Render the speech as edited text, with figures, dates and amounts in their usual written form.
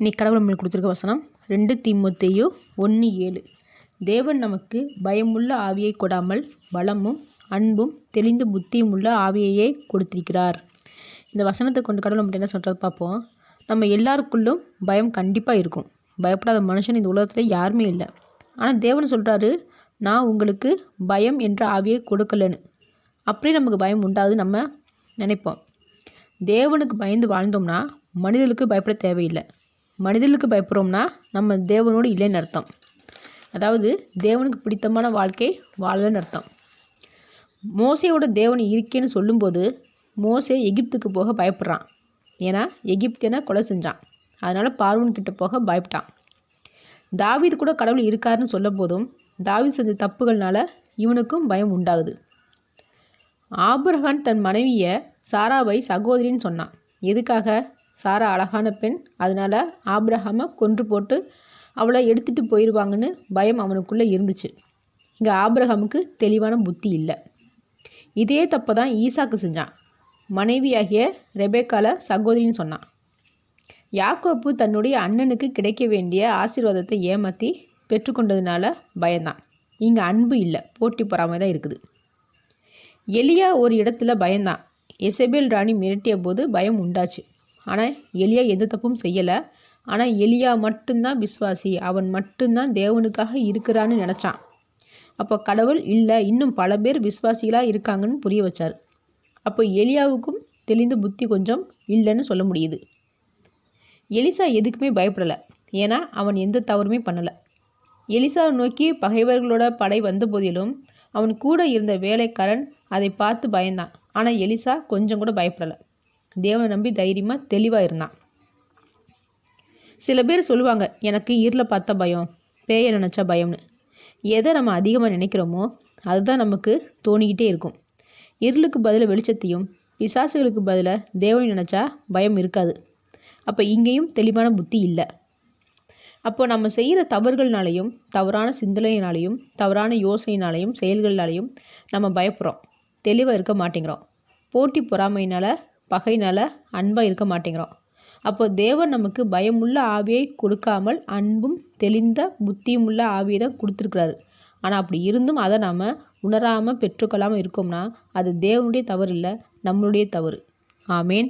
இன்னைக்கு கடவுள் நம்மளுக்கு கொடுத்துருக்க வசனம் 2 தீமோத்தேயு 1:7. தேவன் நமக்கு பயமுள்ள ஆவியை கொடாமல் பலமும் அன்பும் தெளிந்த புத்தியும் உள்ள ஆவியையே கொடுத்திருக்கிறார். இந்த வசனத்தை கொண்டு கடவுள் நம்மகிட்ட என்ன சொல்கிறது பார்ப்போம். நம்ம எல்லாருக்குள்ளும் பயம் கண்டிப்பாக இருக்கும். பயப்படாத மனுஷன் இந்த உலகத்தில் யாருமே இல்லை. ஆனால் தேவன் சொல்கிறாரு, நான் உங்களுக்கு பயம் என்ற ஆவியை கொடுக்கலன்னு. அப்படியே நமக்கு பயம் உண்டாது நம்ம நினைப்போம். தேவனுக்கு பயந்து வாழ்ந்தோம்னா மனிதர்களுக்கு பயப்பட தேவையில்லை. மனிதர்களுக்கு பயப்படுறோம்னா நம்ம தேவனோடு இல்லைன்னு அர்த்தம். அதாவது தேவனுக்கு பிடித்தமான வாழ்க்கை வாழலன்னு அர்த்தம். மோசையோட தேவன் இருக்கேன்னு சொல்லும்போது மோசே எகிப்துக்கு போக பயப்படுறான். ஏன்னா எகிப்தியனை கொலை செஞ்சான். அதனால் பார்வோன் கிட்ட போக பயப்பட்டான். தாவீது கூட கடவுள் இருக்காருன்னு சொல்லும் போதும் தாவீது செஞ்ச தப்புகள்னால இவனுக்கும் பயம் உண்டாகுது. ஆபிரகாம் தன் மனைவியை சாராவை சகோதரின்னு சொன்னான். எதுக்காக? சாரா அழகான பெண், அதனால் ஆபிரகாமை கொன்று போட்டு அவளை எடுத்துகிட்டு போயிடுவாங்கன்னு பயம் அவனுக்குள்ளே இருந்துச்சு. இங்கே ஆபிரகாமுக்கு தெளிவான புத்தி இல்லை. இதே தப்பை தான் ஈசாக்கு செஞ்சான். மனைவியாகிய ரெபேக்கால சகோதரின்னு சொன்னான். யாக்கோப்பு தன்னுடைய அண்ணனுக்கு கிடைக்க வேண்டிய ஆசீர்வாதத்தை ஏமாற்றி பெற்றுக்கொண்டதுனால பயந்தான். இங்கே அன்பு இல்லை, போட்டி பொறாமை தான் இருக்குது. எலியா ஒரு இடத்துல பயந்தான். எசபேல் ராணி மிரட்டிய போது பயம் உண்டாச்சு. ஆனால் எலியா எந்த தப்பும் செய்யலை. ஆனால் எலியா மட்டும்தான் விசுவாசி, அவன் மட்டும்தான் தேவனுக்காக இருக்கிறான்னு நினச்சான். அப்போ கடவுள் இல்லை, இன்னும் பல பேர் விசுவாசிகளாக இருக்காங்கன்னு புரிய வச்சார். அப்போ எலியாவுக்கும் தெளிந்த புத்தி கொஞ்சம் இல்லைன்னு சொல்ல முடியுது. எலிசா எதுக்குமே பயப்படலை. ஏன்னா அவன் எந்த தவறுமே பண்ணலை. எலிசாவை நோக்கி பகைவர்களோட படை வந்த போதிலும் அவன் கூட இருந்த வேலைக்காரன் அதை பார்த்து பயந்தான். ஆனால் எலிசா கொஞ்சம் கூட பயப்படலை. தேவனை நம்பி தைரியமாக தெளிவாக இருந்தான். சில பேர் சொல்லுவாங்க, எனக்கு இருளை பார்த்தா பயம், பேயை நினச்சா பயம்னு. எதை நம்ம அதிகமாக நினைக்கிறோமோ அதுதான் நமக்கு தோணிக்கிட்டே இருக்கும். இருளுக்கு பதிலாக வெளிச்சத்தையும் பிசாசுகளுக்கு பதிலாக தேவனை நினச்சா பயம் இருக்காது. அப்போ இங்கேயும் தெளிவான புத்தி இல்லை. அப்போ நம்ம செய்கிற தவறுகள்னாலையும் தவறான சிந்தனையினாலையும் தவறான யோசனையினாலையும் செயல்கள்னாலையும் நம்ம பயப்படுறோம், தெளிவாக இருக்க மாட்டேங்கிறோம். போட்டி பொறாமையினால் பகையினால் அன்பாக இருக்க மாட்டேங்கிறோம். அப்போ தேவன் நமக்கு பயமுள்ள ஆவியை கொடுக்காமல் அன்பும் தெளிந்த புத்தியும் உள்ள ஆவியை தான் கொடுத்துருக்குறாரு. ஆனால் அப்படி இருந்தும் அதை நாம் உணராமல் பெற்றுக்கொள்ளாமல் இருக்கோம்னா அது தேவனுடைய தவறு இல்லை, நம்மளுடைய தவறு. ஆமேன்.